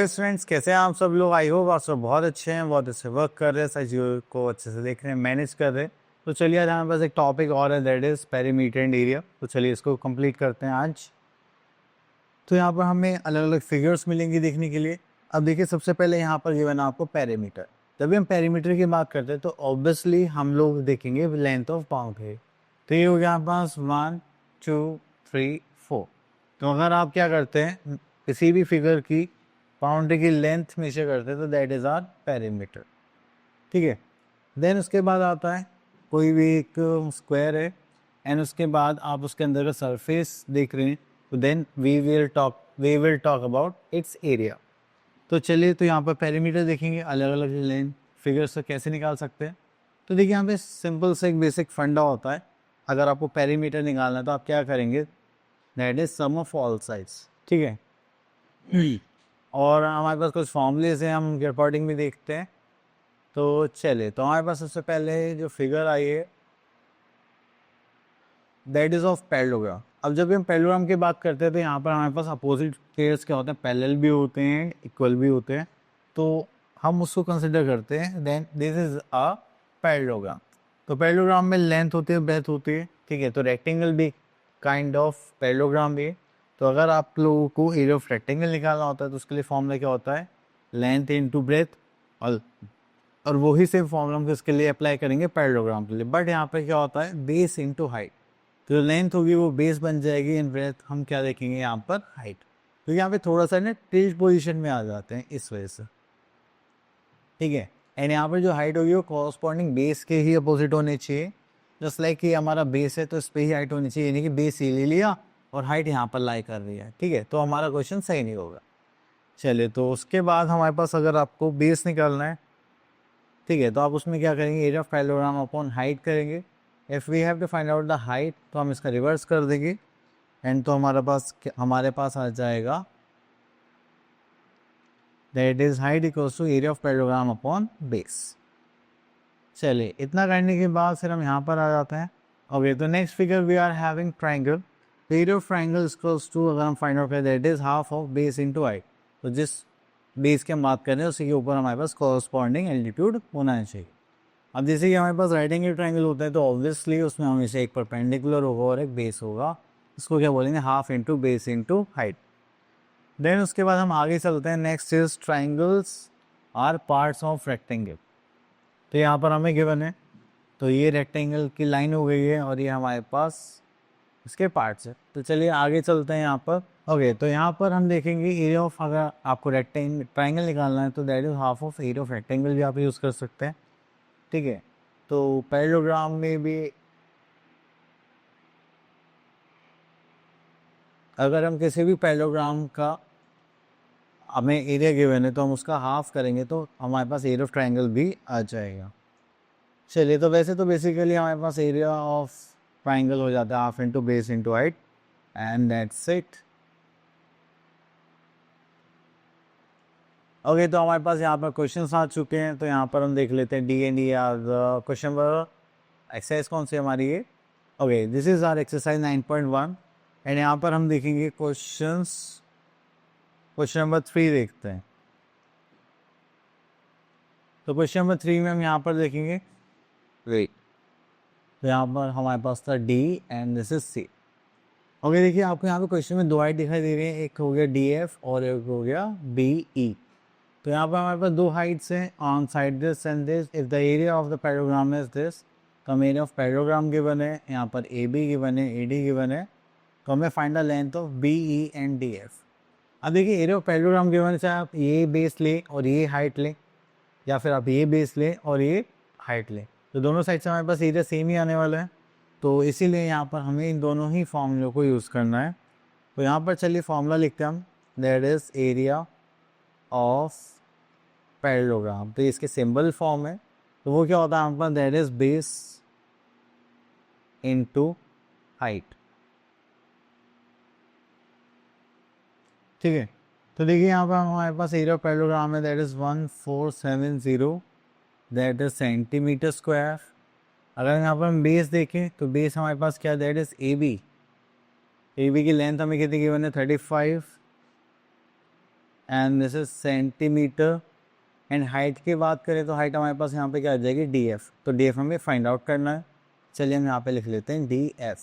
Hello students, कैसे हैं आप सब लोग। आई होप आप सब बहुत अच्छे हैं, बहुत अच्छे वर्क कर रहे हैं, सारी को अच्छे से देख रहे हैं, मैनेज कर रहे हैं। तो चलिए आज हमारे पास एक टॉपिक और है, that is perimeter and area. तो चलिए इसको कंप्लीट करते हैं आज। तो यहाँ पर हमें अलग अलग फिगर्स मिलेंगी देखने के लिए। अब देखिए, सबसे पहले यहाँ पर गिवन है आपको पेरीमीटर। जब भी हम पेरीमीटर की बात करते हैं तो ऑब्वियसली हम लोग देखेंगे लेंथ ऑफ बाउंड्री। तो ये हो गया हमारे पास 1 2 3 4। तो अगर आप क्या करते हैं, किसी भी फिगर की बाउंड्री की लेंथ मेजर करते हैं तो दैट इज आवर पेरीमीटर। ठीक है। देन उसके बाद आता है कोई भी एक स्क्वायर है एंड उसके बाद आप उसके अंदर का सरफेस देख रहे हैं, तो then we will talk about its area. तो चलिए, तो यहाँ पर पेरीमीटर देखेंगे, अलग अलग लेंथ फिगर से कैसे निकाल सकते हैं। तो देखिए, यहाँ पे सिंपल से एक बेसिक फंडा होता है। अगर आपको पेरीमीटर निकालना है तो आप क्या करेंगे, that is sum of all sides. ठीक है। और हमारे पास कुछ फॉर्मूलेज हैं, हम रिपोर्टिंग भी देखते हैं। तो चलिए, तो हमारे पास सबसे पहले जो फिगर आई है दैट इज ऑफ पैरेललोग्राम। अब जब हम पैरेललोग्राम की बात करते हैं तो यहाँ पर हमारे पास अपोजिट पेयर्स क्या होते हैं, पैरेलल भी होते हैं, इक्वल भी होते हैं। तो हम उसको कंसिडर करते हैं, then this is a parallelogram. तो पैरेललोग्राम में लेंथ होती है, ब्रेथ होती है। ठीक है। तो रेक्टेंगल भी काइंड ऑफ पैरेललोग्राम भी है। तो अगर आप लोगों को एरिया ऑफ रेक्टेंगल निकालना होता है तो उसके लिए फॉर्मूला क्या होता है, लेंथ इनटू ब्रेथ। और वही सेम फॉर्मूला हम इसके लिए अप्लाई करेंगे पैरेललोग्राम के लिए। बट यहाँ पे क्या होता है, बेस इनटू हाइट। तो लेंथ होगी वो बेस बन जाएगी, इन ब्रेथ हम क्या देखेंगे यहाँ पर, हाइट। तो यहाँ पे थोड़ा सा ना टिल्ट पोजीशन में आ जाते हैं इस वजह से। ठीक है। एंड यहाँ पर जो हाइट होगी वो कॉरस्पॉन्डिंग बेस के ही अपोजिट होने चाहिए। जस्ट लाइक कि हमारा बेस है तो इस पर ही हाइट होनी चाहिए, यानी कि बेस ये ले लिया और हाइट यहाँ पर लाई कर रही है। ठीक है। तो हमारा क्वेश्चन सही नहीं होगा। चलिए, तो उसके बाद हमारे पास अगर आपको बेस निकालना है, ठीक है, तो आप उसमें क्या करेंगे, area of parallelogram upon height करेंगे। If we have to find out the height तो हम इसका रिवर्स कर देंगे एंड तो हमारे पास आ जाएगा that is height equals to area of parallelogram upon base. चलिए, इतना करने के बाद फिर हम यहाँ पर आ जाते हैं। ओके, तो next figure we are having triangle. Area of triangle equals to, अगर हम फाइंड आउट करें, that is half of base into height. तो जिस बेस की हम बात कर रहे हैं उसी के ऊपर हमारे पास कॉरस्पॉन्डिंग एल्टीट्यूड होना चाहिए। अब जैसे कि हमारे पास राइट एंगल ट्राइंगल होता है तो ऑब्वियसली उसमें हमेशा एक परपेंडिकुलर होगा और एक बेस होगा। इसको क्या बोलेंगे, half into base into height. Then उसके बाद हम आगे चलते हैं। Next is triangles are parts of rectangle. तो यहाँ पर हमें गिवन है, तो ये रेक्टेंगल की लाइन हो गई है और ये हमारे पास इसके पार्ट्स है। तो चलिए आगे चलते हैं यहाँ पर। ओके, तो यहाँ पर हम देखेंगे एरिया ऑफ, अगर आपको ट्राइंगल निकालना है तो that is half of area of rectangle भी आप यूज़ कर सकते हैं। ठीक है। तो पैरेललोग्राम में भी अगर हम किसी भी पैरेललोग्राम का हमें एरिया गिवन है तो हम उसका हाफ करेंगे तो हमारे पास एरिया ऑफ ट्राइंगल भी आ जाएगा। चलिए, तो वैसे तो बेसिकली हमारे पास एरिया ऑफ ट्राइंगल हो जाता है half into base into height and that's it. Okay, तो हमारे पास यहाँ पर क्वेश्चंस आ चुके हैं, तो यहाँ पर हम देख लेते हैं D and E are question number, exercise कौन सी हमारी है। Okay, this is our exercise 9.1 and यहाँ पर हम देखेंगे क्वेश्चन नंबर 3 देखते हैं। तो क्वेश्चन नंबर 3 में हम यहाँ पर देखेंगे, वेट, तो यहाँ पर हमारे पास था D and this is C. Okay, देखिए आपको यहाँ पे क्वेश्चन में दो हाइट दिखाई दे रही है, एक हो गया डी एफ और एक हो गया बी ई। तो यहाँ पर हमारे पास दो हाइट्स हैं on side this and this. If the area of the parallelogram is this, तो हमें एरिया ऑफ पैरेललोग्राम गिवन है, यहाँ पर ए बी गिवन है, ए डी गिवन है। तो हमें find the length of B E and D F. अब देखिए, एरिया ऑफ पैरेललोग्राम गिवन है, चाहे आप ये बेस लें और ये हाइट लें, या फिर आप ये बेस लें और ये हाइट लें, तो दोनों साइड से हमारे पास एरिया सेम ही आने वाला है। तो इसीलिए यहाँ पर हमें इन दोनों ही फॉर्मूलों को यूज़ करना है। तो यहाँ पर चलिए फॉर्मूला लिखते हैं हम, that is area of parallelogram. तो इसके सिंबल फॉर्म है, तो वो क्या होता है हमारे पास, that is base into height. ठीक है। तो देखिए यहाँ पर हमारे पास एरिया ऑफ पैरेललोग्राम है, that is 1470, that is centimetre square. अगर यहाँ पर हम बेस देखें तो बेस हमारे पास क्या, that is A B. A B की लेंथ हमें कितनी गिवन है, 35 and this is centimetre. And height की बात करें तो हाइट हमारे पास यहाँ पे क्या आ जाएगी, डी एफ। तो डी एफ हमें फाइंड आउट करना है। चलिए हम यहाँ पे लिख लेते हैं डी एफ।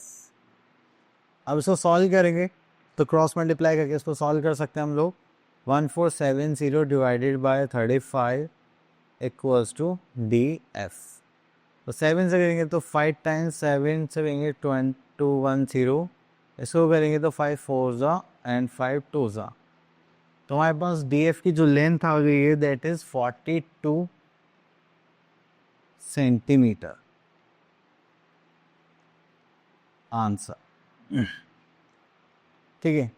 अब इसको सॉल्व करेंगे तो क्रॉस मल्टीप्लाई करके इसको सॉल्व कर सकते हैं हम लोग। 1470 divided by 35 equals to D F. तो 7 से करेंगे तो 5 टाइम्स 7 से करेंगे 210। इसको करेंगे तो 5 4 ज़ा एंड 5 2 ज़ा। तो हमारे पास डी एफ की जो लेंथ आ गई है दैट इज़ 42 सेंटीमीटर। आंसर। ठीक है।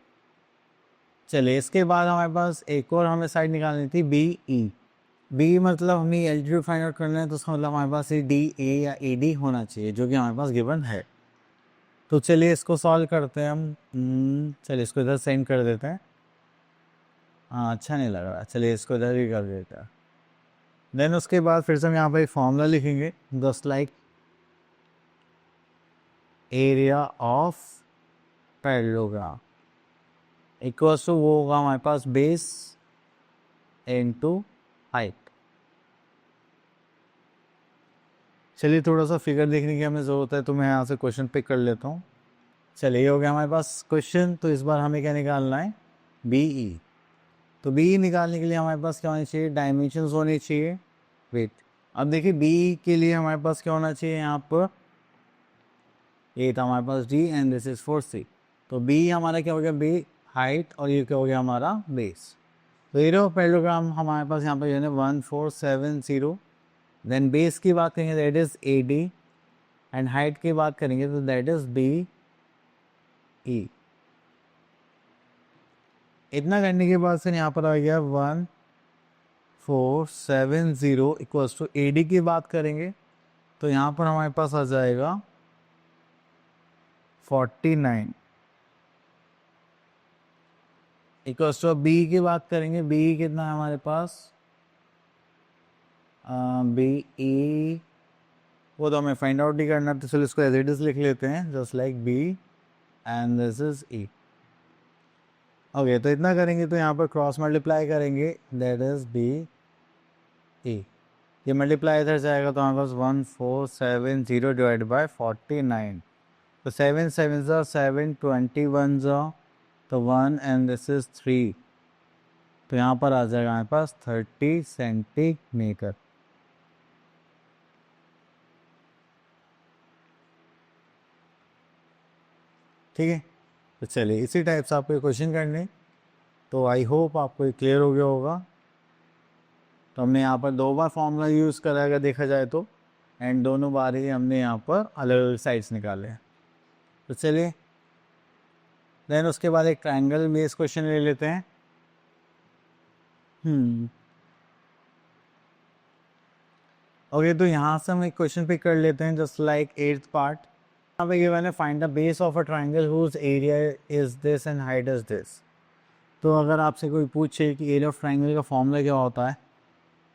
चलिए इसके बाद हमारे पास एक और हमें साइड निकालनी थी बी ई। बी मतलब हमें एल्टीट्यूड फाइंड आउट करना है, तो उसका मतलब हमारे पास डी ए या ए डी होना चाहिए, जो कि हमारे पास गिवन है। तो चलिए इसको सॉल्व करते हैं हम। चलिए इसको इधर सेंड कर देते हैं। हाँ अच्छा नहीं लग रहा, चलिए इसको इधर ही कर देते हैं। देन उसके बाद फिर से हम यहाँ पर एक फॉर्मूला लिखेंगे, just like area of parallelogram equals to वो होगा हमारे पास बेस इनटू हाइट। चलिए थोड़ा सा फिगर देखने की हमें ज़रूरत है, तो मैं यहाँ से क्वेश्चन पिक कर लेता हूँ। चलिए ये हो गया हमारे पास क्वेश्चन। तो इस बार हमें क्या निकालना है, बी ई। तो बी ई निकालने के लिए हमारे पास क्या होनी चाहिए, डायमेंशंस होनी चाहिए। वेट, अब देखिए बी ई के लिए हमारे पास क्या होना चाहिए, यहाँ पर ये था हमारे पास D and this is 4C। तो बी हमारा क्या हो गया, बी हाइट, और ये क्या हो गया हमारा बेस। तो एरिया ऑफ पैरेललोग्राम हमारे पास यहाँ पर जो है 1470। देन बेस की बात करेंगे that is A D, and height की बात करेंगे तो दैट इज बी ई। इतना करने के बाद फिर यहाँ पर आ गया 1470 इक्वल्स टू ए डी की बात करेंगे तो यहाँ पर हमारे पास आ जाएगा 49 इक्वल्स टू। बी की बात करेंगे, बी कितना है हमारे पास, बी ई वो तो हमें फाइंड आउट ही करना, तो चलो इसको एज इट इज लिख लेते हैं, just like B and this is E. Okay, तो इतना करेंगे तो यहाँ पर क्रॉस मल्टीप्लाई करेंगे दैट इज बी ई। ये मल्टीप्लाई इधर जाएगा तो हमारे पास 1470 डिवाइड बाय 49। तो 7 7 ज़ा 7 21 ज़ा तो 1 एंड दिस इज 3। तो यहाँ पर आ जाएगा हमारे पास 30 सेंटीमीटर। ठीक है। तो चलिए इसी टाइप से आपको क्वेश्चन करने, तो आई होप आपको क्लियर हो गया होगा। तो हमने यहाँ पर 2 बार फॉर्मूला यूज़ करा अगर देखा जाए तो, एंड दोनों बार ही हमने यहाँ पर अलग अलग साइड्स निकाले हैं। तो चलिए देन उसके बाद एक ट्रायंगल बेस क्वेश्चन ले लेते हैं। ओके, तो यहाँ से हम एक क्वेश्चन पिक कर लेते हैं, जस्ट लाइक 8th पार्ट। यहाँ पे गिवन है find the base of a triangle whose area is this and height is this. तो अगर आपसे कोई पूछे कि एरिया ऑफ ट्रायंगल का फॉर्मूला क्या होता है,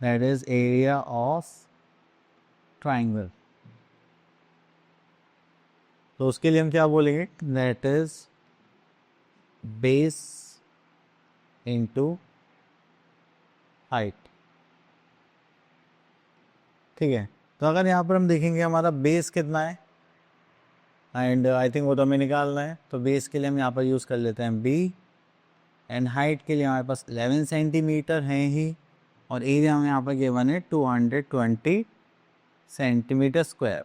that is area of triangle. तो उसके लिए हम क्या बोलेंगे, that is base into height. ठीक है। तो अगर यहाँ पर हम देखेंगे हमारा बेस कितना है, एंड आई थिंक वो तो हमें निकालना है, तो बेस के लिए हम यहाँ पर यूज़ कर लेते हैं बी, एंड हाइट के लिए हमारे पास 11 सेंटीमीटर है ही, और एरिया हमें यहाँ पर गिवन है 220 सेंटीमीटर स्क्वायर।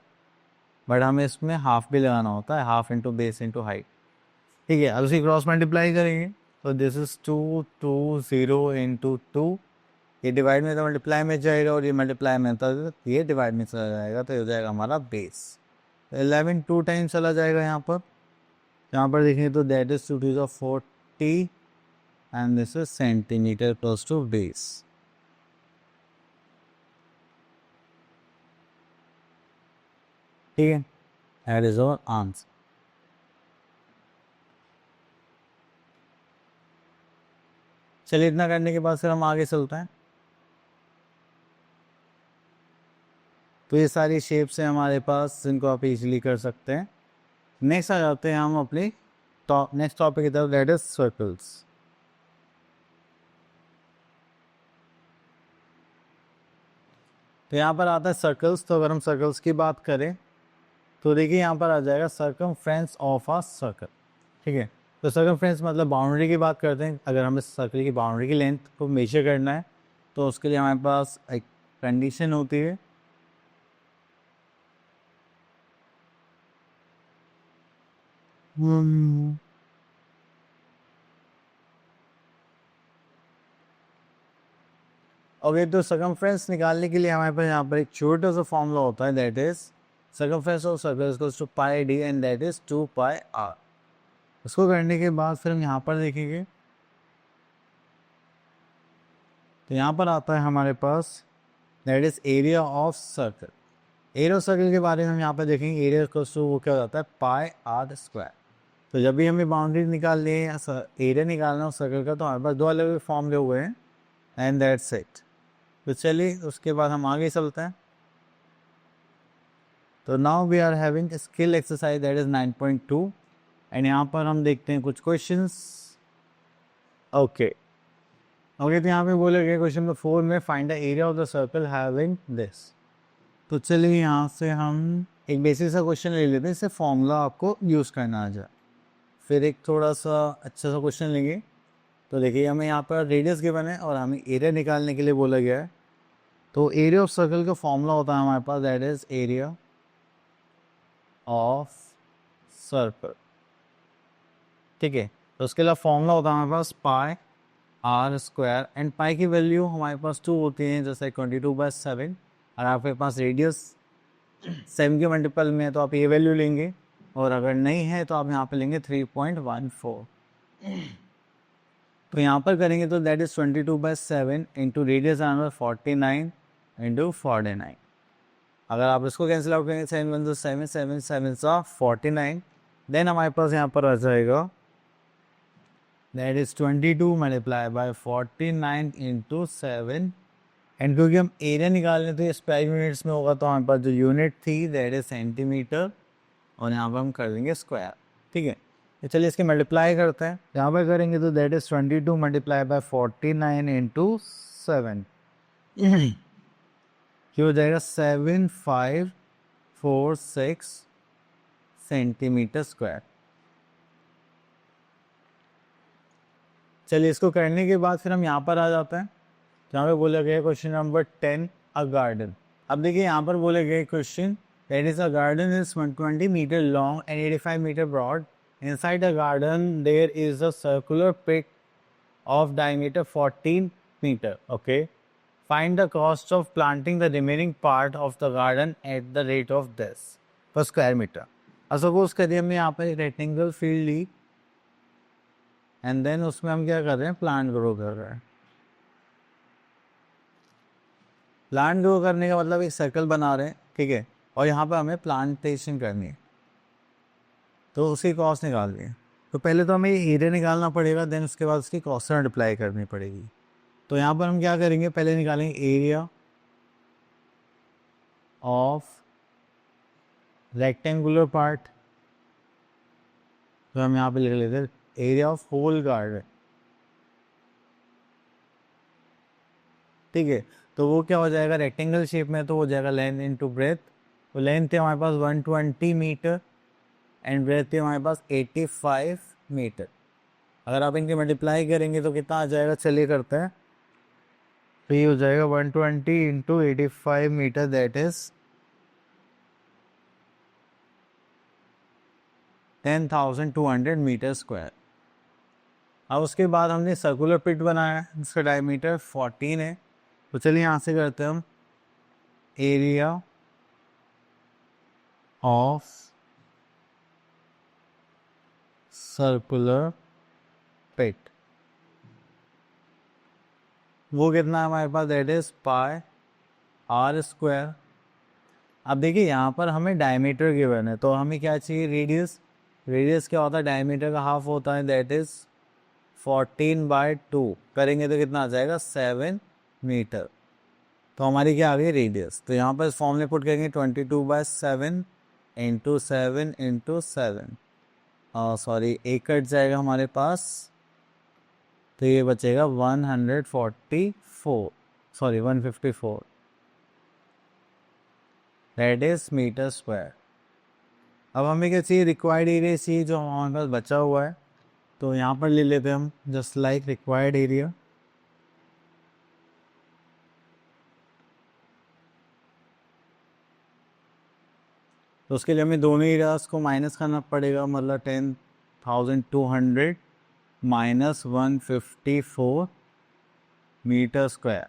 बट हमें इसमें हाफ भी लगाना होता है, half into base into height. ठीक है। अब उसी क्रॉस मल्टीप्लाई करेंगे तो दिस इज 220 इंटू 2। ये डिवाइड में तो मल्टीप्लाई में जाएगा, और ये मल्टीप्लाई में तो ये डिवाइड में चला जाएगा, तो ये हो जाएगा हमारा बेस। 11 2 टाइम्स चला जाएगा यहाँ पर देखेंगे तो that is 2 to 40 and this is centimetre close to base. ठीक है, दैट इज आवर आंसर। चलिए इतना करने के बाद फिर हम आगे चलते हैं। तो ये सारी शेप्स हैं हमारे पास, जिनको आप इजीली कर सकते हैं। नेक्स्ट आ जाते हैं हम अपने नेक्स्ट टॉपिक की तरफ, दैट इज सर्कल्स। तो यहाँ पर आता है सर्कल्स। तो अगर हम सर्कल्स की बात करें तो देखिए यहाँ पर आ जाएगा सर्कमफ्रेंस ऑफ अ सर्कल। ठीक है, तो सर्कमफ्रेंस मतलब बाउंड्री की बात करते हैं। अगर हमें सर्कल की बाउंड्री की लेंथ को मेजर करना है तो उसके लिए हमारे पास एक कंडीशन होती है। ओके, तो सर्कमफ्रेंस निकालने के लिए हमारे पास यहाँ पर एक छोटा सा फॉर्मूला होता है, that is circumference of circle equals to pi D and that is 2 pi R. इसको करने के बाद फिर हम यहाँ पर देखेंगे तो यहाँ पर आता है हमारे पास that is area of circle. Area of circle के बारे में हम यहाँ पर देखेंगे, एरिया इक्वल्स टू वो क्या हो जाता है पाई आर स्क्वायर। तो जब भी हमें बाउंड्री निकालनी है या एरिया निकालना हो सर्कल का तो हमारे पास दो अलग अलग फॉर्मूले हुए हैं एंड दैट्स इट। तो चलिए उसके बाद हम आगे चलते हैं। तो now we are having skill exercise that is 9.2 and यहाँ पर हम देखते हैं कुछ क्वेश्चंस। ओके ओके, तो यहाँ पे बोला गया क्वेश्चन नंबर 4 में find the area of the circle having this. तो चलिए यहाँ से हम एक बेसिक सा क्वेश्चन ले लेते हैं, इससे फॉर्मूला आपको यूज़ करना आ जाए। फिर एक थोड़ा सा अच्छा सा क्वेश्चन लेंगे। तो देखिए हमें यहाँ पर रेडियस गिवन है और हमें एरिया निकालने के लिए बोला गया है। तो एरिया ऑफ सर्कल का फॉर्मूला होता है हमारे पास that is area of circle. ठीक है, तो उसके अलावा फॉर्मूला होता है हमारे पास pi r square and pi की वैल्यू हमारे पास 2 होती है, जैसे 22/7। और आपके पास रेडियस 7 के मल्टीपल में है तो आप ये वैल्यू लेंगे, और अगर नहीं है तो आप यहाँ पे लेंगे 3.14। तो यहाँ पर करेंगे तो दैट इज 22/7 इंटू रेडियस आना 49 इंटू 49। अगर आप इसको कैंसिल आउट करेंगे 7 1 7 7 7 49, देन हमारे पास यहाँ पर आ जाएगा that is 22 multiply by 49 into 7। And क्योंकि हम एरिया निकालने तो ये स्क्वायर यूनिट्स में होगा तो हमारे पास जो यूनिट थी दैट इज सेंटीमीटर, और यहाँ पर हम कर देंगे स्क्वायर। ठीक है, तो चलिए इसके मल्टीप्लाई करते हैं। यहाँ पर करेंगे तो that is 22 multiply by 49 into 7 क्या हो जाएगा 7546 सेंटीमीटर स्क्वायर। चलिए इसको करने के बाद फिर हम यहाँ पर आ जाते हैं जहाँ पे बोला गया क्वेश्चन नंबर 10 अ गार्डन। अब देखिए यहाँ पर बोले गए question that is a garden is 120 metre long and 85 metre broad. Inside the garden there is a circular pit of diameter 14 metre. Okay, find the cost of planting the remaining part of the garden at the rate of this per square metre. अब suppose करिए हमने यहाँ पर एक rectangle field ली and then उसमें हम क्या कर रहे हैं प्लांट ग्रो कर रहे हैं। प्लांट ग्रो करने का मतलब एक सर्कल बना रहे हैं, ठीक है, और यहाँ पर हमें प्लांटेशन करनी है तो उसकी कॉस्ट निकालनी है। तो पहले तो हमें एरिया निकालना पड़ेगा, देन उसके बाद उसकी कॉस्ट मल्टीप्लाई करनी पड़ेगी। तो यहाँ पर हम क्या करेंगे, पहले निकालेंगे एरिया ऑफ रेक्टेंगुलर पार्ट। तो हम यहाँ पे लिख लेते हैं एरिया ऑफ होल गार्डन। ठीक है, तो वो क्या हो जाएगा रेक्टेंगल शेप में तो हो जाएगा लेंथ इनटू ब्रेथ। तो लेंथ है हमारे पास 120 मीटर एंड ब्रेथ है हमारे पास 85 मीटर। अगर आप इनके मल्टीप्लाई करेंगे तो कितना आ जाएगा, चलिए करते हैं। तो ये हो जाएगा 120 into 85 metre that is 10,200 metre square. अब उसके बाद हमने सर्कुलर पिट बनाया है जिसका डायमीटर 14 है। तो चलिए यहाँ से करते हैं हम एरिया ऑफ सर्कुलर पिट, वो कितना है हमारे पास that is pi r square. अब देखिए यहाँ पर हमें डायमीटर गिवन है तो हमें क्या चाहिए रेडियस। रेडियस क्या होता है डायमीटर का हाफ होता है दैट इज 14/2 करेंगे तो कितना आ जाएगा 7 मीटर। तो हमारी क्या आ गई रेडियस। तो यहाँ पर इस फॉर्मूले पुट करेंगे 22/7 इंटू 7 इंटू 7 सॉरी एक कट जाएगा हमारे पास तो ये बचेगा 144 sorry 154। That is metre square. अब हमें क्या चाहिए, रिक्वायर्ड एरिया चाहिए जो हमारे पास बचा हुआ है, तो यहाँ पर ले लेते हैं हम जस्ट लाइक रिक्वायर्ड एरिया। तो उसके लिए हमें दोनों एरियाज को माइनस करना पड़ेगा, मतलब 10,200 माइनस 154 मीटर स्क्वायर।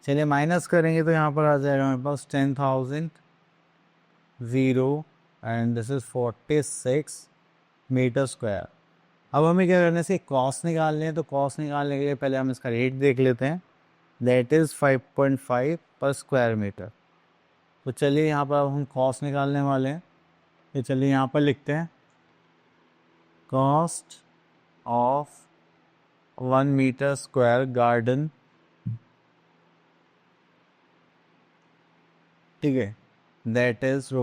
चलिए माइनस करेंगे तो यहाँ पर आ जाएगा हमारे पास 10,000 and this is 46 metre square. अब हमें क्या करना है, इसे कॉस्ट निकालने हैं, तो कॉस्ट निकालने के लिए पहले हम इसका रेट देख लेते हैं, दैट इज़ 5.5 पर स्क्वायर मीटर। तो चलिए यहाँ पर अब हम कॉस्ट निकालने वाले हैं, तो चलिए यहाँ पर लिखते हैं cost of 1 metre square garden, ठीक है, दैट इज़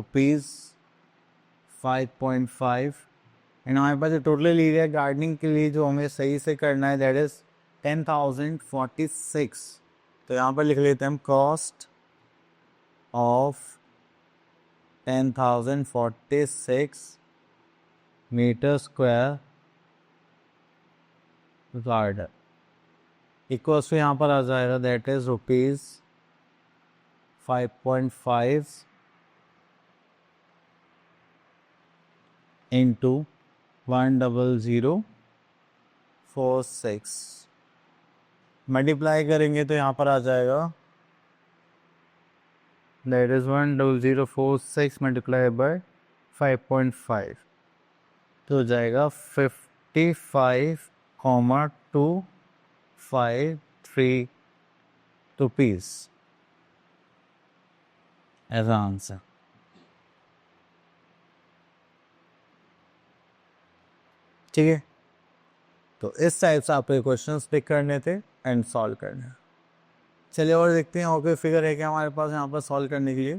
₹5.5। एंड हमारे पास जो टोटल एरिया गार्डनिंग के लिए जो हमें सही से करना है दैट इज़ 10,046। तो यहाँ पर लिख लेते हैं हम cost of 10,046 metre square garden equals to यहाँ पर आ जाएगा दैट इज़ ₹5.5 इंटू 10046 मल्टीप्लाई करेंगे तो यहाँ पर आ जाएगा दैट इज़ 10046 मल्टीप्लाई बाय 5.5, तो हो जाएगा 55,253 रुपीज़ एज आंसर। ठीक है, तो इस टाइप से आपको क्वेश्चंस पिक करने थे एंड सॉल्व करने। चलिए और देखते हैं और कोई फिगर है क्या हमारे पास यहाँ पर सॉल्व करने के लिए।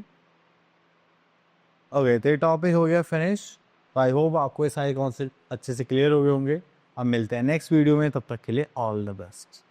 ओके, तो ये टॉपिक हो गया फिनिश। आई होप आपको ये सारे कॉन्सेप्ट अच्छे से क्लियर हो गए होंगे। अब मिलते हैं नेक्स्ट वीडियो में, तब तक के लिए ऑल द बेस्ट।